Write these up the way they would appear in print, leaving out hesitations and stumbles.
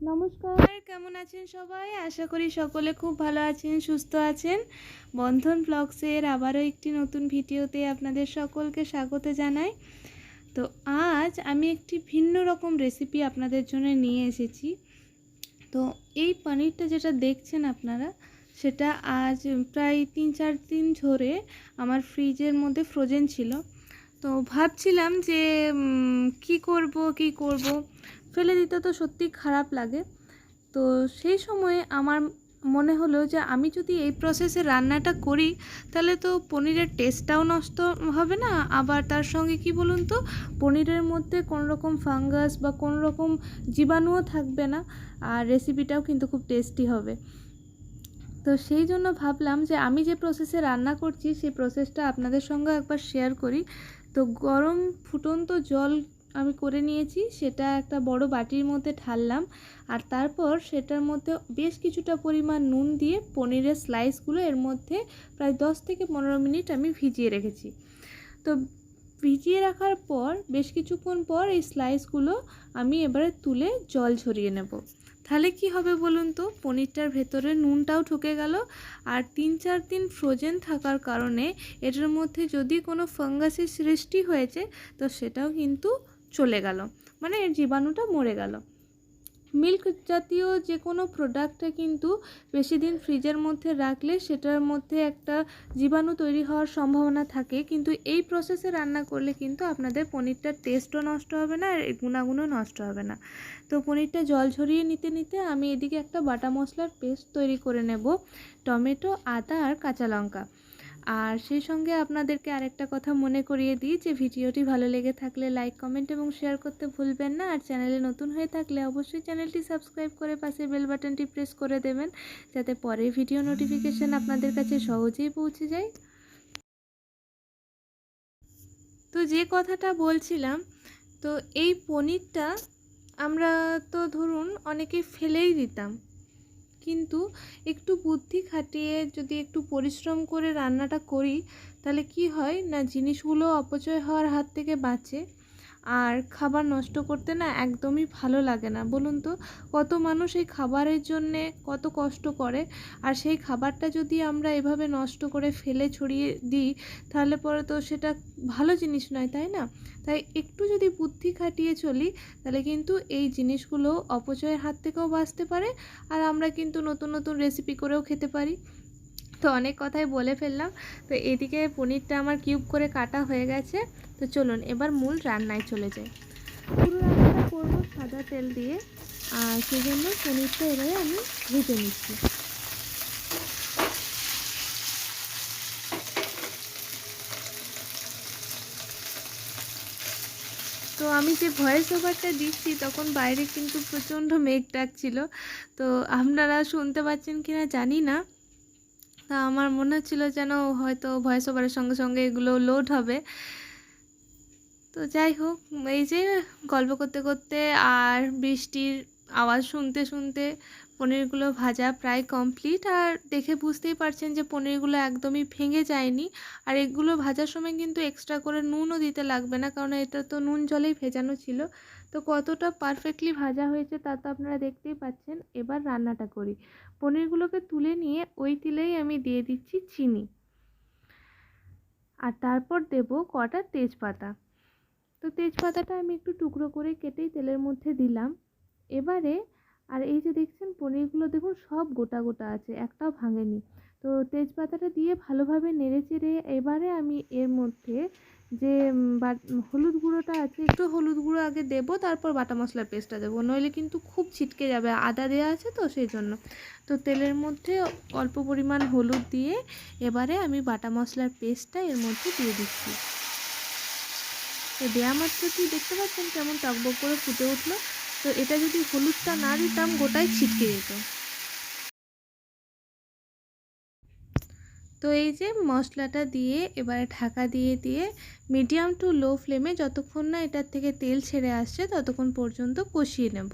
নমস্কার, কেমন আছেন সবাই? আশা করি সকলে খুব ভালো আছেন, সুস্থ আছেন। বন্ধন ব্লগসের আবারও একটি নতুন ভিডিওতে আপনাদের সকলকে স্বাগত জানাই। তো আজ আমি একটি ভিন্ন রকম রেসিপি আপনাদের জন্য নিয়ে এসেছি। তো এই পনিরটা যেটা দেখছেন আপনারা, সেটা আজ প্রায় 3-4 দিন ধরে আমার ফ্রিজের মধ্যে ফ্রোজেন ছিল। তো ভাবছিলাম যে কি করব, ফেলে দিতে তো সত্যি খারাপ লাগে। তো সেই সময়ে আমার মনে হলো যে আমি যদি এই প্রসেসে রান্নাটা করি তাহলে তো পনিরের টেস্টটাও নষ্ট হবে না, আবার তার সঙ্গে কি বলুন তো, পনিরের মধ্যে কোনো রকম ফাঙ্গাস বা কোনো রকম জীবাণুও থাকবে না, আর রেসিপিটাও কিন্তু খুব টেস্টি হবে। তো সেই জন্য ভাবলাম যে আমি যে প্রসেসে রান্না করছি সেই প্রসেসটা আপনাদের সঙ্গে একবার শেয়ার করি। তো গরম ফুটন্ত জল আমি করে নিয়েছি, সেটা একটা বড় বাটির মধ্যে ঢাললাম, আর তারপর সেটার মধ্যে বেশ কিছুটা পরিমাণ নুন দিয়ে পনিরের স্লাইসগুলো এর মধ্যে প্রায় 10 থেকে 15 মিনিট আমি ভিজিয়ে রেখেছি। তো ভিজিয়ে রাখার পর বেশ কিছুক্ষণ পর এই স্লাইসগুলো আমি এবারে তুলে জল ঝরিয়ে নেব। তাহলে কি হবে বলুন তো, পনিরটার ভেতরে নুনটাও ঢুকে গেল, আর 3-4 দিন ফ্রোজেন থাকার কারণে এটার মধ্যে যদি কোনো ফাঙ্গাসের সৃষ্টি হয়েছে তো সেটাও কিন্তু চলে গেল, মানে এর জীবাণুটা মরে গেল। মিল্ক জাতীয় যে কোনো প্রোডাক্টে কিন্তু বেশি দিন ফ্রিজের মধ্যে রাখলে সেটার মধ্যে একটা জীবাণু তৈরি হওয়ার সম্ভাবনা থাকে, কিন্তু এই প্রসেসে রান্না করলে কিন্তু আপনাদের পনিরটার টেস্টও নষ্ট হবে না আর গুণাগুণও নষ্ট হবে না। তো পনিরটা জল ঝরিয়ে নিতে নিতে আমি এদিকে একটা বাটা মশলার পেস্ট তৈরি করে নেব, টমেটো, আদা আর কাঁচা লঙ্কা। আর সেই সঙ্গে আপনাদেরকে আরেকটা কথা মনে করিয়ে দিই যে ভিডিওটি ভালো লেগে থাকলে লাইক, কমেন্ট এবং শেয়ার করতে ভুলবেন না, আর চ্যানেলে নতুন হয়ে থাকলে অবশ্যই চ্যানেলটি সাবস্ক্রাইব করে পাশে বেল বাটনটি প্রেস করে দেবেন, যাতে পরের ভিডিও নোটিফিকেশান আপনাদের কাছে সহজেই পৌঁছে যায়। তো যে কথাটা বলছিলাম, তো এই পনিরটা আমরা তো ধরুন অনেকেই ফেলেই দিতাম, কিন্তু একটু বুদ্ধি খাটিয়ে যদি একটু পরিশ্রম করে রান্নাটা করি তাহলে কি হয় না, জিনিসগুলো অপচয় হওয়ার হাত থেকে বাঁচে, আর খাবার নষ্ট করতে না একদমই ভালো লাগে না। বলুন তো, কত মানুষ এই খাবারের জন্যে কত কষ্ট করে, আর সেই খাবারটা যদি আমরা এভাবে নষ্ট করে ফেলে ছড়িয়ে দিই তাহলে পরে তো সেটা ভালো জিনিস নয়, তাই না? তাই একটু যদি বুদ্ধি খাটিয়ে চলি তাহলে কিন্তু এই জিনিসগুলো অপচয়ের হাত থেকেও বাঁচতে পারে, আর আমরা কিন্তু নতুন নতুন রেসিপি করেও খেতে পারি। তো অনেক কথাই বলে ফেললাম। তো এদিকে পনিরটা আমার কিউব করে কাটা হয়ে গেছে। তো চলুন এবার মূল রান্নায় চলে যাই। পুরো রান্নাটা করবো সাদা তেল দিয়ে, আর সেই জন্য পনিরটা এবারে আমি ভেজে নিচ্ছি। তো আমি যে ভয়েস ওভারটা দিচ্ছি তখন বাইরে কিন্তু প্রচণ্ড মেঘ ডাকছিল, তো আপনারা শুনতে পাচ্ছেন কিনা জানি না। তা আমার মনে হচ্ছিলো যেন হয়তো ভয়েস ওভারের সঙ্গে সঙ্গে এগুলো লোড হবে। তো যাই হোক, এই যে গল্প করতে করতে আর বৃষ্টির আওয়াজ শুনতে শুনতে পনিরগুলো ভাজা প্রায় কমপ্লিট, আর দেখে বুঝতেই পারছেন যে পনিরগুলো একদমই ভেঙে যায়নি। আর এগুলো ভাজার সময় কিন্তু এক্সট্রা করে নুনও দিতে লাগবে না, কারণ এটা তো নুন জলেই ভেজানো ছিল। তো কতটা পারফেক্টলি ভাজা হয়েছে তা তো আপনারা দেখতেই পাচ্ছেন। এবার রান্নাটা করি। পনিরগুলোকে তুলে নিয়ে ওই তেলেই আমি দিয়ে দিচ্ছি চিনি, আর তারপর দেব কটা তেজপাতা। তো তেজপাতাটা আমি একটু টুকরো করে কেটেই তেলের মধ্যে দিলাম এবারে। আর এই যে দেখছেন পনিরগুলো দেখুন সব গোটা গোটা আছে, একটাও ভাঙেনি। তো তেজপাতাটা দিয়ে ভালোভাবে নেড়ে চেড়ে এবারে আমি এর মধ্যে যে হলুদ গুঁড়োটা আছে, একটু হলুদ গুঁড়ো আগে দেবো, তারপর বাটা মশলার পেস্টটা দেবো, নইলে কিন্তু খুব ছিটকে যাবে, আদা দেওয়া আছে তো সেই জন্য। তো তেলের মধ্যে অল্প পরিমাণ হলুদ দিয়ে এবারে আমি বাটা মশলার পেস্টটা এর মধ্যে দিয়ে দিচ্ছি। তো দেওয়া মাত্রই দেখতে পাচ্ছেন কেমন টকবক করে ফুটে উঠলো। তো এটা যদি হলুদটা না দিতাম গোটায় ছিটকে যেত। তো এই যে মশলাটা দিয়ে এবারে ঢাকা দিয়ে দিয়ে মিডিয়াম টু লো ফ্লেমে যতক্ষণ না এটার থেকে তেল ছেড়ে আসছে ততক্ষণ পর্যন্ত কষিয়ে নেব।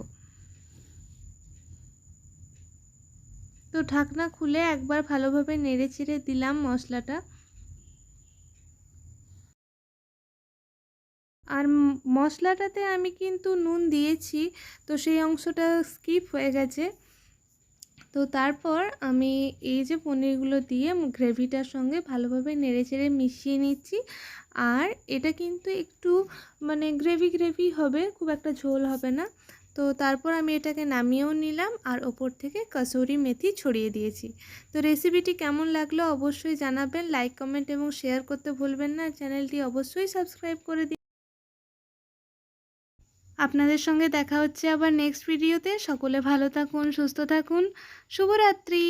তো ঢাকনা খুলে একবার ভালোভাবে নেড়ে চেড়ে দিলাম মশলাটা। আর মশলাটাতে আমি কিন্তু নুন দিয়েছি, তো সেই অংশটা স্কিপ হয়ে গেছে। তো তারপর আমি এই যে পনিরগুলো দিয়ে গ্রেভিটার সঙ্গে ভালোভাবে নেড়েচেড়ে মিশিয়ে নিচ্ছি। আর এটা কিন্তু একটু মানে গ্রেভি গ্রেভি হবে, খুব একটা ঝোল হবে না। তো তারপর আমি এটাকে নামিয়েও নিলাম আর ওপর থেকে কসুরি মেথি ছড়িয়ে দিয়েছি। তো রেসিপিটি কেমন লাগলো অবশ্যই জানাবেন, লাইক কমেন্ট এবং শেয়ার করতে ভুলবেন না। চ্যানেলটি অবশ্যই সাবস্ক্রাইব করে দিন। আপনাদের সঙ্গে দেখা হচ্ছে আবার নেক্সট ভিডিওতে। সকলে ভালো থাকুন, সুস্থ থাকুন। শুভরাত্রি।